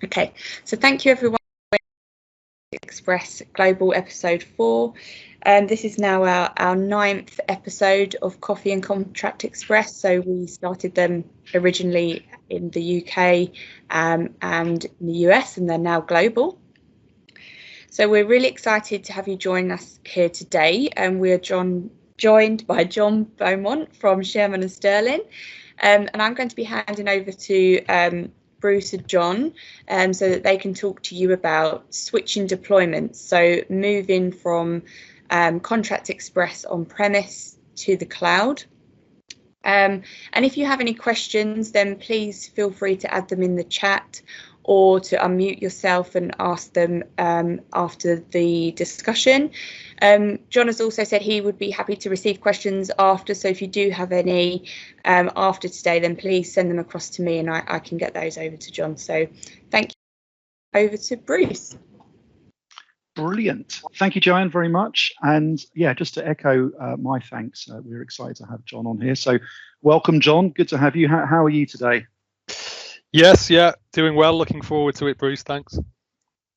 Okay, so thank you everyone for Express Global episode 4. This is now our 9th episode of Coffee and Contract Express. So we started them originally in the UK and in the US, and they're now global. So we're really excited to have you join us here today, and we're joined by John Beaumont from Shearman and Sterling, and I'm going to be handing over to Bruce and John so that they can talk to you about switching deployments, so moving from Contract Express on-premise to the cloud. And if you have any questions, then please feel free to add them in the chat or to unmute yourself and ask them after the discussion. John has also said he would be happy to receive questions after, so if you do have any after today, then please send them across to me and I can get those over to John. So thank you. Over to Bruce. Brilliant. Thank you, Joanne, very much. And yeah, just to echo my thanks, we're excited to have John on here. So welcome, John. Good to have you. How are you today? Yes, yeah, doing well. Looking forward to it, Bruce. Thanks.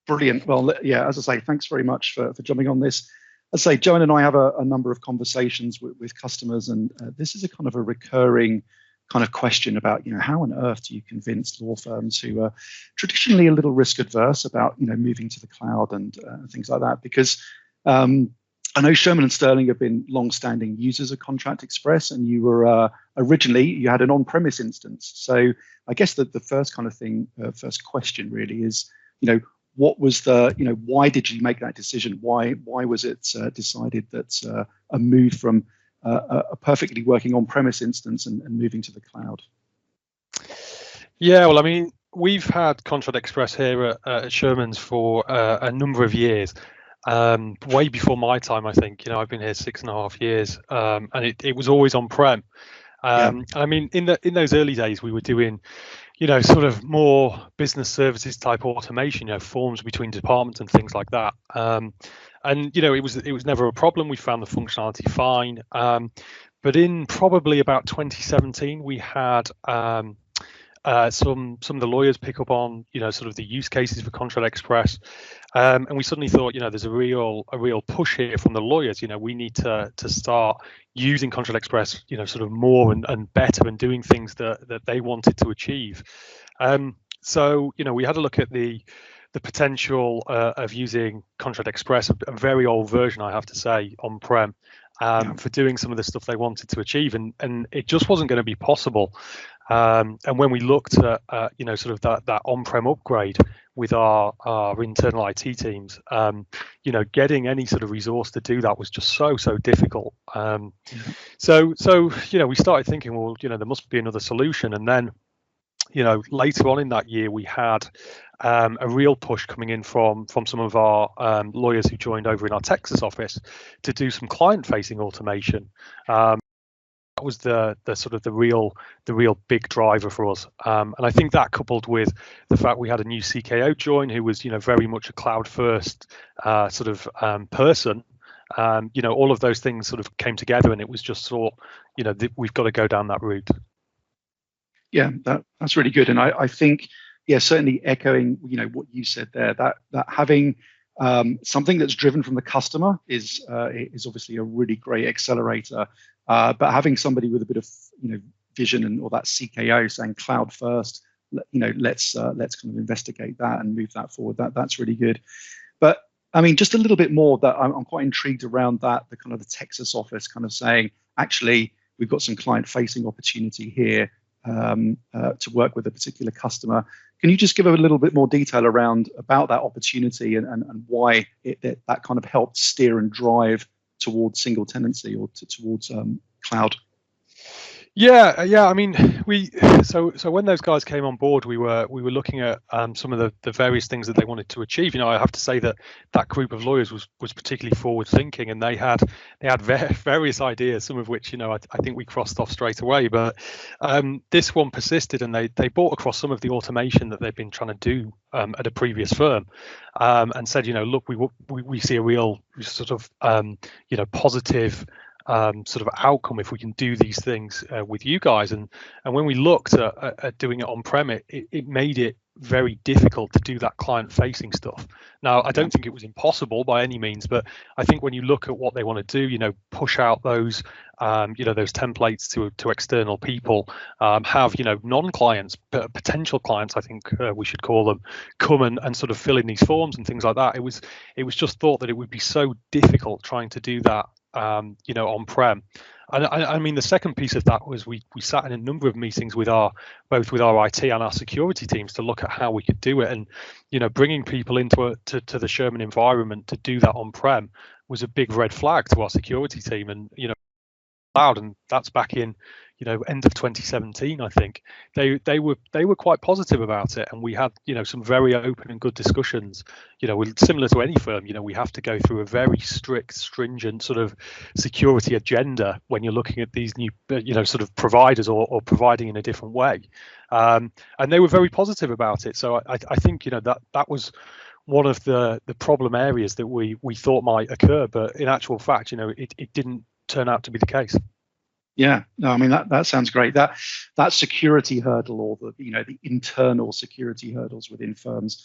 Brilliant. Well, yeah, as I say, thanks very much for jumping on this. As I say, Joanne and I have a number of conversations with customers, and this is a kind of a recurring kind of question about, how on earth do you convince law firms who are traditionally a little risk adverse about, moving to the cloud and things like that? Because I know Shearman and Sterling have been long-standing users of Contract Express, and you were originally you had an on-premise instance. So I guess that the first kind of thing, first question really is, what was the, why did you make that decision? Why was it decided that a move from a perfectly working on-premise instance and moving to the cloud? Yeah, well, I mean, we've had Contract Express here at Shearman's for a number of years. Way before my time, I think. I've been here 6.5 years, and it was always on-prem. I mean, in those early days, we were doing, sort of more business services type automation, forms between departments and things like that. And it was never a problem. We found the functionality fine. But in probably about 2017, we had some of the lawyers pick up on sort of the use cases for Contract Express, and we suddenly thought there's a real push here from the lawyers. We need to start using Contract Express sort of more and better, and doing things that they wanted to achieve. So we had a look at the potential of using Contract Express, a very old version, I have to say, on-prem, for doing some of the stuff they wanted to achieve, and it just wasn't going to be possible. And when we looked at sort of that on-prem upgrade with our internal IT teams, getting any sort of resource to do that was just so difficult. So we started thinking, well, there must be another solution. And then later on in that year, we had a real push coming in from some of our lawyers who joined over in our Texas office to do some client-facing automation. That was the sort of the real big driver for us, and I think that, coupled with the fact we had a new CKO join who was very much a cloud first sort of person, all of those things sort of came together, and it was just we've got to go down that route. Yeah, that's really good. And I think, certainly echoing, what you said there, that having something that's driven from the customer is obviously a really great accelerator. But having somebody with a bit of, vision or that CKO saying cloud first, let's kind of investigate that and move that forward. That's really good. But I mean, just a little bit more, that I'm quite intrigued around that, the kind of the Texas office kind of saying, actually, we've got some client-facing opportunity here to work with a particular customer. Can you just give a little bit more detail about that opportunity and why that kind of helped steer and drive towards single tenancy or towards cloud? Yeah. I mean, so when those guys came on board, we were looking at some of the various things that they wanted to achieve. I have to say that group of lawyers was particularly forward thinking, and they had various ideas, some of which I think we crossed off straight away. But this one persisted, and they brought across some of the automation that they've been trying to do at a previous firm, and said, look, we see a real sort of positive sort of outcome if we can do these things with you guys. And when we looked at doing it on-prem, it made it very difficult to do that client-facing stuff. Now, I don't think it was impossible by any means, but I think when you look at what they want to do, push out those, those templates to external people, have, non-clients, potential clients, I think we should call them, come and sort of fill in these forms and things like that. It was just thought that it would be so difficult trying to do that, on-prem. And I mean, the second piece of that was we sat in a number of meetings with both our IT and our security teams to look at how we could do it. And, bringing people into to the Sherman environment to do that on-prem was a big red flag to our security team. And, and that's back in, end of 2017, I think. They were quite positive about it, and we had, some very open and good discussions. Similar to any firm, we have to go through a very strict, stringent sort of security agenda when you're looking at these new, sort of providers or providing in a different way. And they were very positive about it. So I think, that was one of the problem areas that we thought might occur, but in actual fact, it didn't turn out to be the case. Yeah, no, I mean that sounds great. That security hurdle, or the internal security hurdles within firms,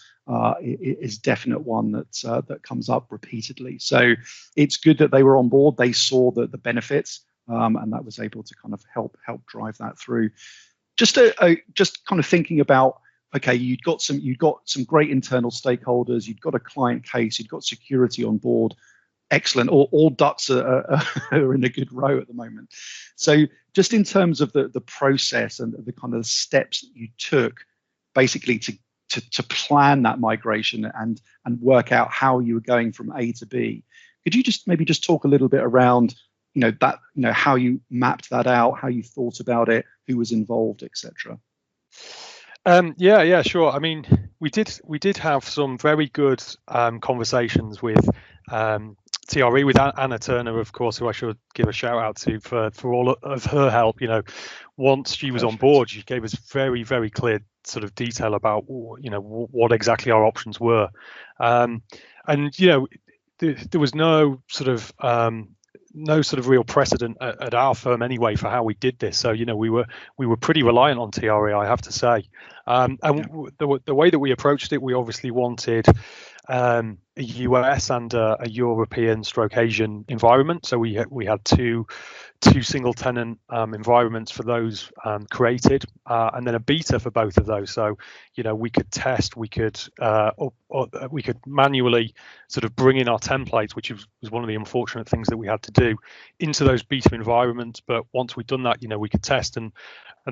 is definite one that comes up repeatedly. So it's good that they were on board. They saw the benefits, and that was able to kind of help drive that through. Just kind of thinking about, okay, you'd got some great internal stakeholders. You'd got a client case. You'd got security on board. Excellent. All ducks are in a good row at the moment. So just in terms of the process and the kind of steps that you took, basically to plan that migration and work out how you were going from A to B, could you maybe talk a little bit around how you mapped that out, how you thought about it, who was involved, etc. Yeah, sure. I mean, we did have some very good conversations with TRE, with Anna Turner, of course, who I should give a shout out to for all of her help. Once she was on board, she gave us very, very clear sort of detail about what exactly our options were, and there was no sort of real precedent at our firm anyway for how we did this. So we were pretty reliant on TRE, I have to say. The way that we approached it, we obviously wanted a US and a European / Asian environment. So we had two single tenant environments for those created, and then a beta for both of those. So we could test, we could manually sort of bring in our templates, which was one of the unfortunate things that we had to do, into those beta environments. But once we'd done that, we could test, and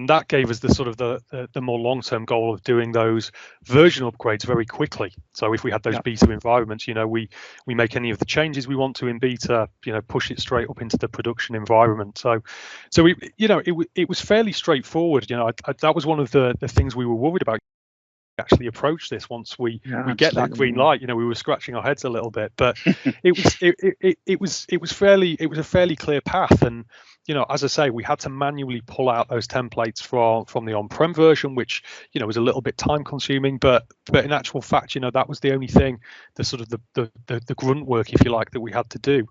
that gave us the sort of the more long-term goal of doing those version upgrades very quickly. So if we had those beta environments, we make any of the changes we want to in beta, push it straight up into the production environment. So it was fairly straightforward. That was one of the things we were worried about. Actually approach this once we get that green light. We were scratching our heads a little bit, but it was a fairly clear path. And as I say, we had to manually pull out those templates from the on-prem version, which was a little bit time consuming, but in actual fact, that was the only thing, the sort of the grunt work, if you like, that we had to do.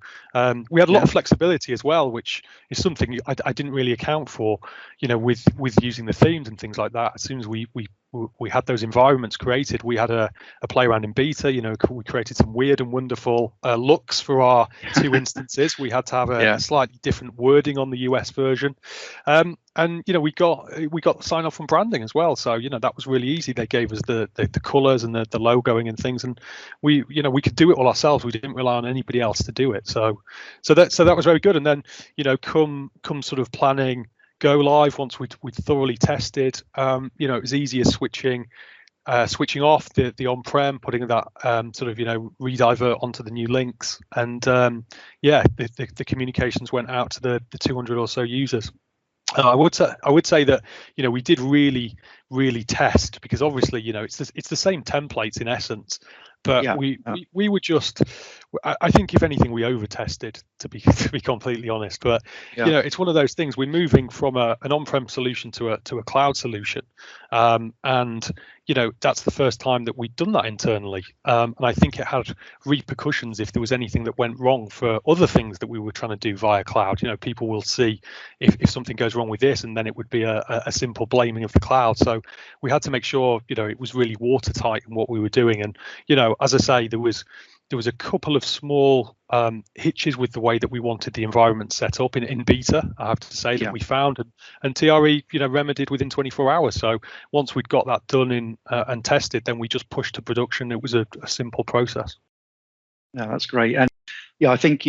We had a lot of flexibility as well, which is something I didn't really account for, with using the themes and things like that. As soon as we had those environments created, we had a play around in beta. We created some weird and wonderful looks for our two instances. We had to have a slightly different wording on the US version, and we got sign off from branding as well. So that was really easy. They gave us the colors and the logoing and things, and we could do it all ourselves. We didn't rely on anybody else to do it. So that was very good. And then come sort of planning go live, once we'd thoroughly tested, it was easier switching off the on-prem, putting that sort of redivert onto the new links, and the communications went out to the 200 or so users. I would say that we did really test, because obviously it's the same templates in essence, But Yeah, we were just, I think if anything we over tested, to be completely honest. But yeah, it's one of those things. We're moving from an on-prem solution to a cloud solution, and that's the first time that we'd done that internally. And I think it had repercussions if there was anything that went wrong for other things that we were trying to do via cloud. People will see if something goes wrong with this, and then it would be a simple blaming of the cloud. So we had to make sure it was really watertight in what we were doing. And as I say, there was a couple of small hitches with the way that we wanted the environment set up in beta, I have to say, that we found, and TRE remedied within 24 hours. So once we'd got that done and tested, then we just pushed to production. It was a simple process. Yeah, that's great. And I think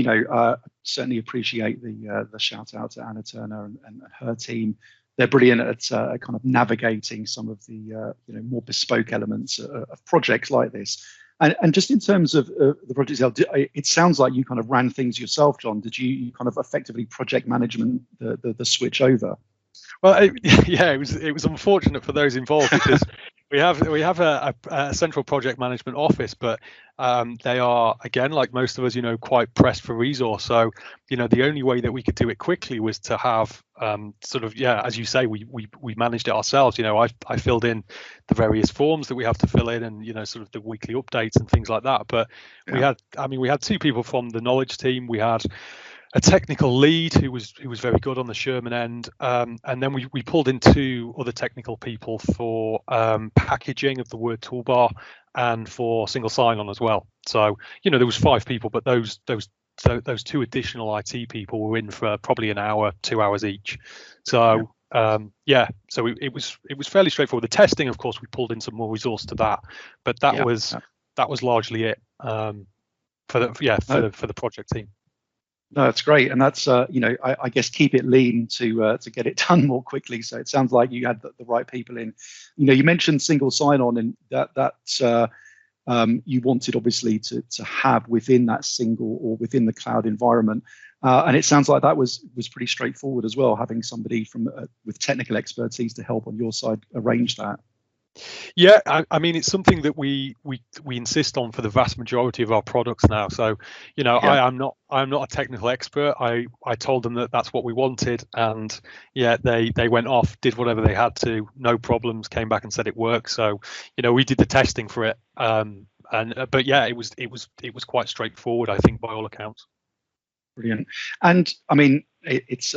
certainly appreciate the shout out to Anna Turner and her team. They're brilliant at kind of navigating some of the more bespoke elements of projects like this. And just in terms of the project itself, it sounds like you kind of ran things yourself, John. Did you kind of effectively project management the switch over? Well, it was unfortunate for those involved because we have a central project management office, but they are, again, like most of us, quite pressed for resource. So the only way that we could do it quickly was to have as you say, we managed it ourselves. I filled in the various forms that we have to fill in, and sort of the weekly updates and things like that. But we had two people from the knowledge team. We had a technical lead who was very good on the Sherman end, and then we pulled in two other technical people for packaging of the Word toolbar and for single sign-on as well. So there was 5 people, but those 2 additional IT people were in for probably an hour, 2 hours each. So so it was fairly straightforward. The testing, of course, we pulled in some more resource to that, but that was largely it for the project team. No, that's great, and that's I guess keep it lean to get it done more quickly. So it sounds like you had the right people in. You mentioned single sign-on, and that you wanted obviously to have within that single or within the cloud environment, and it sounds like that was pretty straightforward as well. Having somebody with technical expertise to help on your side arrange that. Yeah, I mean, it's something that we insist on for the vast majority of our products now. So, I'm not a technical expert. I told them that that's what we wanted, and they went off, did whatever they had to, no problems, came back and said it works. So, we did the testing for it, but it was quite straightforward, I think, by all accounts. Brilliant. And I mean, it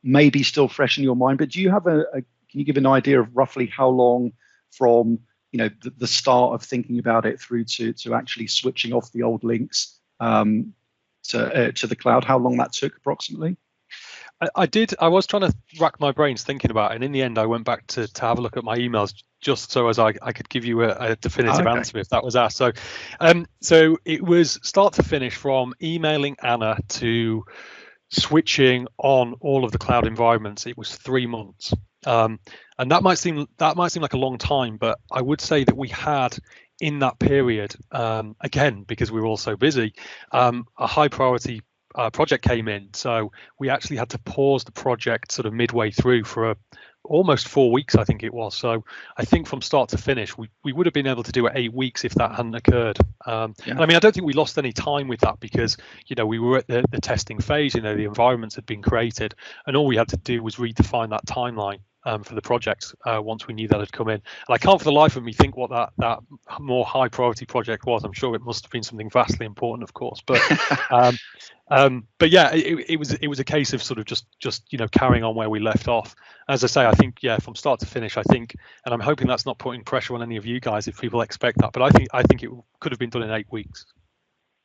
may be still fresh in your mind, but do you have can you give an idea of roughly how long from the start of thinking about it through to actually switching off the old links to the cloud, how long that took approximately? I was trying to rack my brains thinking about it, and in the end I went back to have a look at my emails just so as I could give you a definitive answer if that was asked. So it was start to finish, from emailing Anna to switching on all of the cloud environments. It was 3 months. And that might seem like a long time, but I would say that we had in that period, again, because we were all so busy, a high priority project came in. So we actually had to pause the project sort of midway through for almost 4 weeks, I think it was. So I think from start to finish, we would have been able to do it 8 weeks if that hadn't occurred. And I mean, I don't think we lost any time with that because, we were at the testing phase, the environments had been created, and all we had to do was redefine that timeline for the project once we knew that had come in. And I can't for the life of me think what that more high priority project was. I'm sure it must have been something vastly important, of course, but yeah, it was a case of sort of just carrying on where we left off. As I say, I think from start to finish, I think, and I'm hoping that's not putting pressure on any of you guys if people expect that, but I think it could have been done in 8 weeks.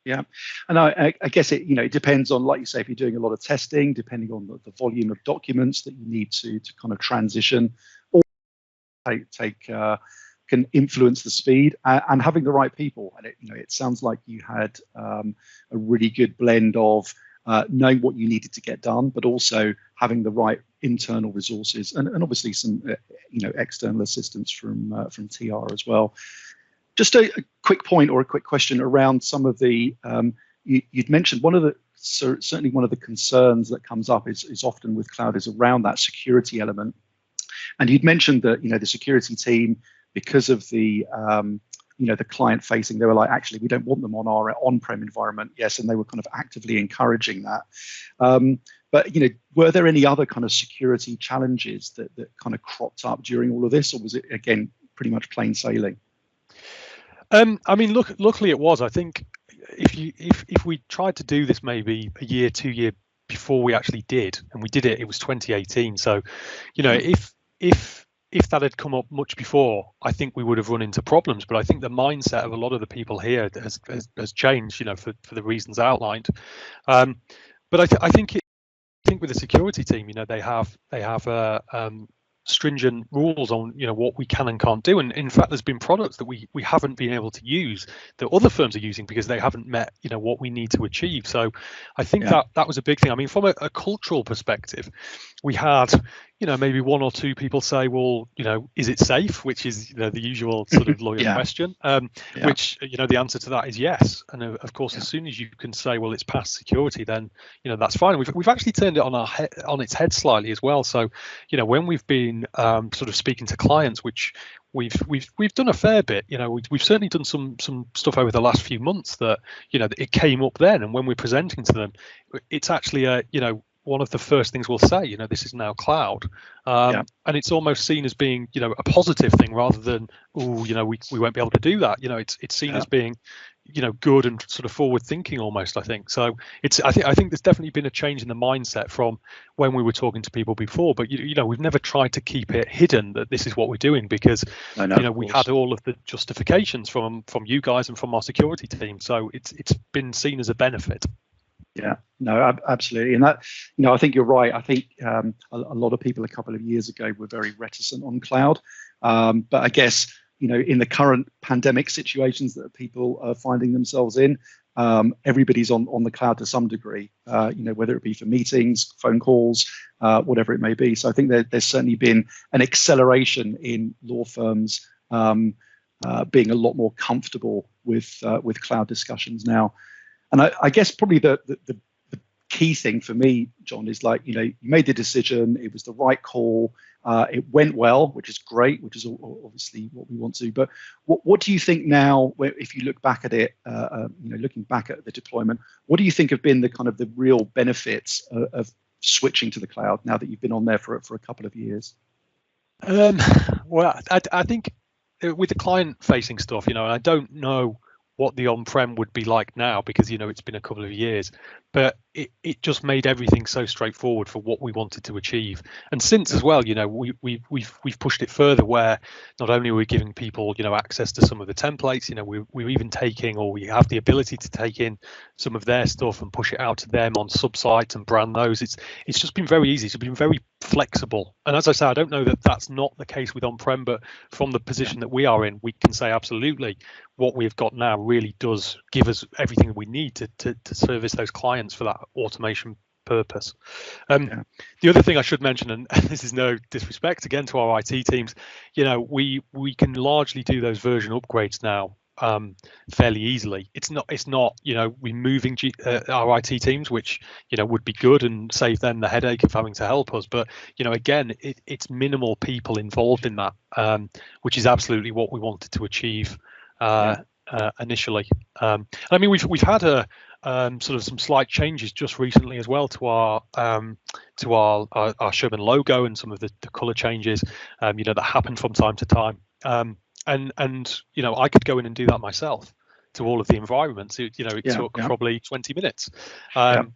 Yeah, and I guess it it depends on, like you say, if you're doing a lot of testing, depending on the volume of documents that you need to kind of transition, or can influence the speed, and having the right people. And it sounds like you had a really good blend of knowing what you needed to get done, but also having the right internal resources and obviously some external assistance from TR as well. Just a quick point or a quick question around some of the, you'd mentioned certainly one of the concerns that comes up is often with cloud is around that security element. And you'd mentioned that, the security team, because of the the client facing, they were like, actually, we don't want them on our on-prem environment. Yes, and they were kind of actively encouraging that. But were there any other kind of security challenges that kind of cropped up during all of this, or was it again pretty much plain sailing? I mean, luckily it was. I think if we tried to do this maybe a year, 2 years before we actually did, and we did it, it was 2018. So, if that had come up much before, I think we would have run into problems. But I think the mindset of a lot of the people here has changed, for the reasons outlined. But I think with the security team, they have stringent rules on what we can and can't do, and in fact there's been products that we haven't been able to use that other firms are using because they haven't met what we need to achieve. So I think that was a big thing. I mean, from a cultural perspective, we had maybe one or two people say, well, is it safe, which is the usual sort of lawyer question, which the answer to that is yes. And of course, as soon as you can say, well, it's past security, then that's fine. We've actually turned it on its head slightly as well. So when we've been sort of speaking to clients, which we've done a fair bit, we've certainly done some stuff over the last few months that it came up then, and when we're presenting to them, it's actually one of the first things we'll say, this is now cloud, and it's almost seen as being, a positive thing rather than, we won't be able to do that. It's seen as being, good and sort of forward thinking almost, I think. So I think there's definitely been a change in the mindset from when we were talking to people before, but we've never tried to keep it hidden that this is what we're doing, because we had all of the justifications from you guys and from our security team. So it's been seen as a benefit. Yeah, no, absolutely. And that, I think you're right. I think a lot of people a couple of years ago were very reticent on cloud. But I guess, in the current pandemic situations that people are finding themselves in, everybody's on the cloud to some degree, whether it be for meetings, phone calls, whatever it may be. So I think there's certainly been an acceleration in law firms being a lot more comfortable with cloud discussions now. And I guess probably the key thing for me, John, is you made the decision, it was the right call, it went well, which is great, which is obviously what we want to. But what do you think now, if you look back at it, looking back at the deployment, what do you think have been the kind of the real benefits of switching to the cloud now that you've been on there for a couple of years? Well, I think with the client-facing stuff, I don't know what the on-prem would be like now, because it's been a couple of years, but it just made everything so straightforward for what we wanted to achieve. And since as well, we've pushed it further, where not only are we giving people access to some of the templates, we're even taking, or we have the ability to take in some of their stuff and push it out to them on sub-sites and brand those. It's just been very easy. It's been very flexible. And as I say, I don't know that that's not the case with on-prem, but from the position that we are in, we can say absolutely what we've got now really does give us everything that we need to service those clients for that automation purpose. The other thing I should mention, and this is no disrespect again to our IT teams, we can largely do those version upgrades now fairly easily. It's not removing our IT teams, which would be good and save them the headache of having to help us, but again, it's minimal people involved in that, which is absolutely what we wanted to achieve initially. I mean, we've had a sort of some slight changes just recently as well to our Sherman logo and some of the color changes that happen from time to time. And I could go in and do that myself to all of the environments. It took probably 20 minutes,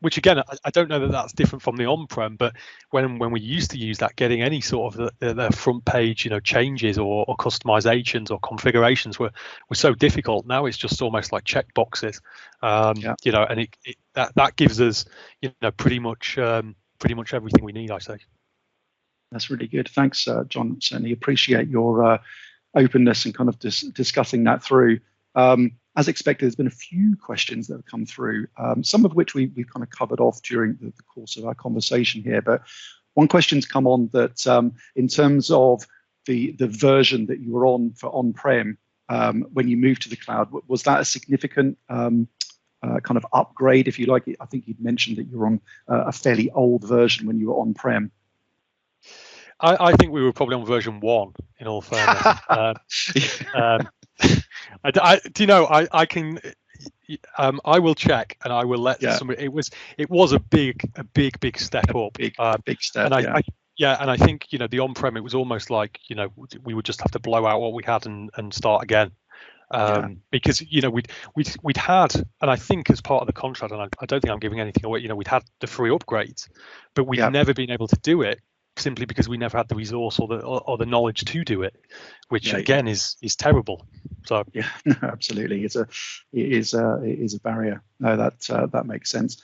which again, I don't know that that's different from the on-prem, but when we used to use that, getting any sort of the front page changes or customizations or configurations were so difficult. Now it's just almost like check boxes, and that gives us pretty much everything we need, I say. That's really good. Thanks, John. Certainly appreciate your openness and kind of discussing that through. As expected, there's been a few questions that have come through, some of which we've kind of covered off during the course of our conversation here. But one question's come on that in terms of the version that you were on for on-prem when you moved to the cloud, was that a significant kind of upgrade, if you like? I think you'd mentioned that you were on a fairly old version when you were on-prem. I think we were probably on version 1, in all fairness. Do you know? I can. I will check and I will let somebody. It was a big step up. Big step. And I think the on-prem, it was almost like we would just have to blow out what we had and start again. Because we'd had, and I think as part of the contract, and I don't think I'm giving anything away, we'd had the free upgrades, but we'd never been able to do it simply because we never had the resource or the knowledge to do it, which again is terrible. So yeah, no, absolutely, it is a barrier. No, that makes sense.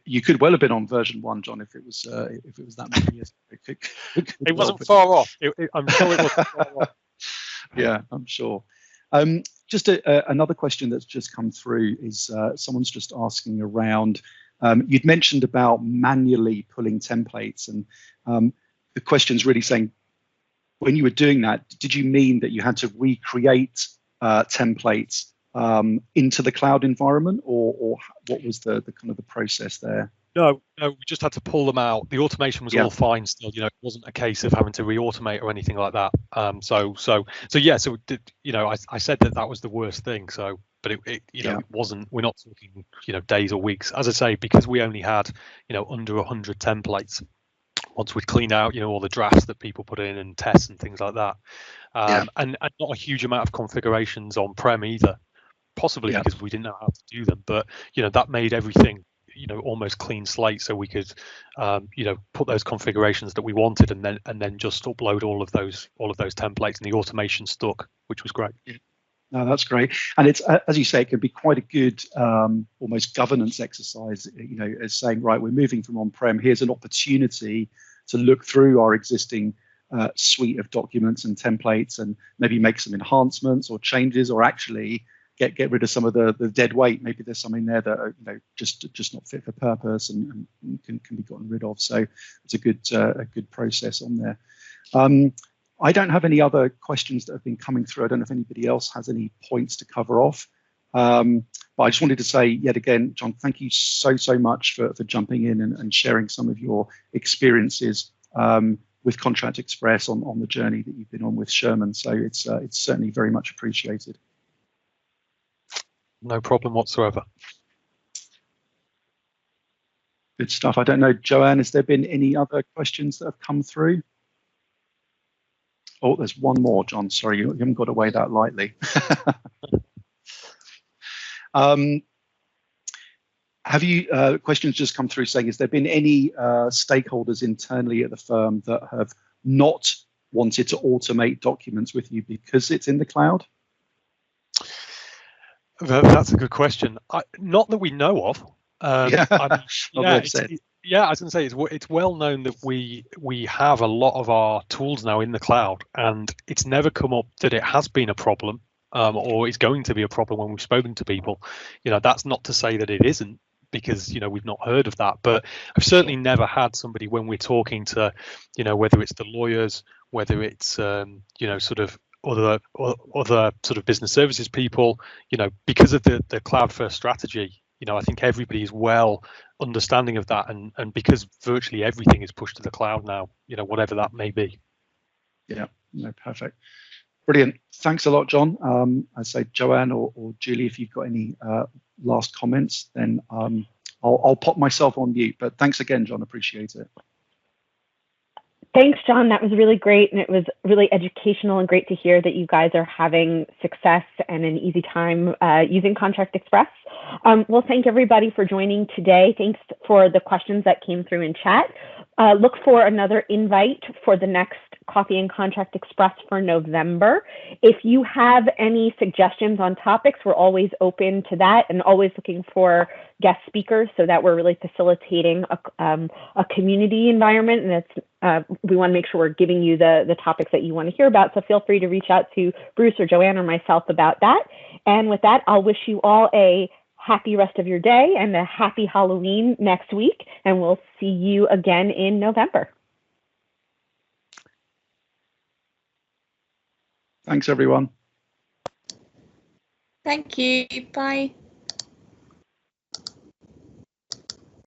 You could well have been on version 1, John, if it was that many years ago. It wasn't far off. I'm sure it wasn't far off. Yeah, I'm sure. Just another question that's just come through is someone's just asking around. You'd mentioned about manually pulling templates, and the question's really saying, when you were doing that, did you mean that you had to recreate templates into the cloud environment, or what was the kind of the process there? No, we just had to pull them out. The automation was all fine still. It wasn't a case of having to re-automate or anything like that. So I said that was the worst thing. So, but it wasn't. We're not talking days or weeks. As I say, because we only had under 100 templates. Once we'd cleaned out all the drafts that people put in and tests and things like that, and not a huge amount of configurations on-prem either. Possibly because we didn't know how to do them. But that made everything almost clean slate, so we could put those configurations that we wanted and then just upload all of those templates, and the automation stuck, which was great. No, that's great. And it's, as you say, it can be quite a good almost governance exercise, as saying, right, we're moving from on-prem, here's an opportunity to look through our existing suite of documents and templates and maybe make some enhancements or changes, or actually get rid of some of the dead weight. Maybe there's some in there that are just not fit for purpose and can be gotten rid of. So it's a good process on there. I don't have any other questions that have been coming through. I don't know if anybody else has any points to cover off. But I just wanted to say yet again, John, thank you so much for jumping in and sharing some of your experiences with Contract Express on the journey that you've been on with Sherman. So it's certainly very much appreciated. No problem whatsoever. Good stuff. I don't know, Joanne, has there been any other questions that have come through? Oh, there's one more, John. Sorry, you haven't got away that lightly. Have you questions just come through saying, has there been any stakeholders internally at the firm that have not wanted to automate documents with you because it's in the cloud? That's a good question. Not that we know of. I was going to say it's well known that we have a lot of our tools now in the cloud, and it's never come up that it has been a problem or is going to be a problem when we've spoken to people. That's not to say that it isn't, because we've not heard of that. But I've certainly never had somebody, when we're talking to whether it's the lawyers, whether it's sort of other sort of business services people, because of the cloud first strategy, I think everybody is well understanding of that, and because virtually everything is pushed to the cloud now, whatever that may be. Yeah, no, perfect. Brilliant. Thanks a lot, John. I say, Joanne or Julie, if you've got any last comments, then I'll pop myself on mute. But thanks again, John. Appreciate it. Thanks, John. That was really great, and it was really educational and great to hear that you guys are having success and an easy time using Contract Express. We'll thank everybody for joining today. Thanks for the questions that came through in chat. Look for another invite for the next Coffee and Contract Express for November. If you have any suggestions on topics, we're always open to that and always looking for guest speakers, so that we're really facilitating a community environment, and it's we want to make sure we're giving you the topics that you want to hear about. So feel free to reach out to Bruce or Joanne or myself about that. And with that, I'll wish you all a happy rest of your day and a happy Halloween next week, and we'll see you again in November. Thanks, everyone. Thank you. Bye.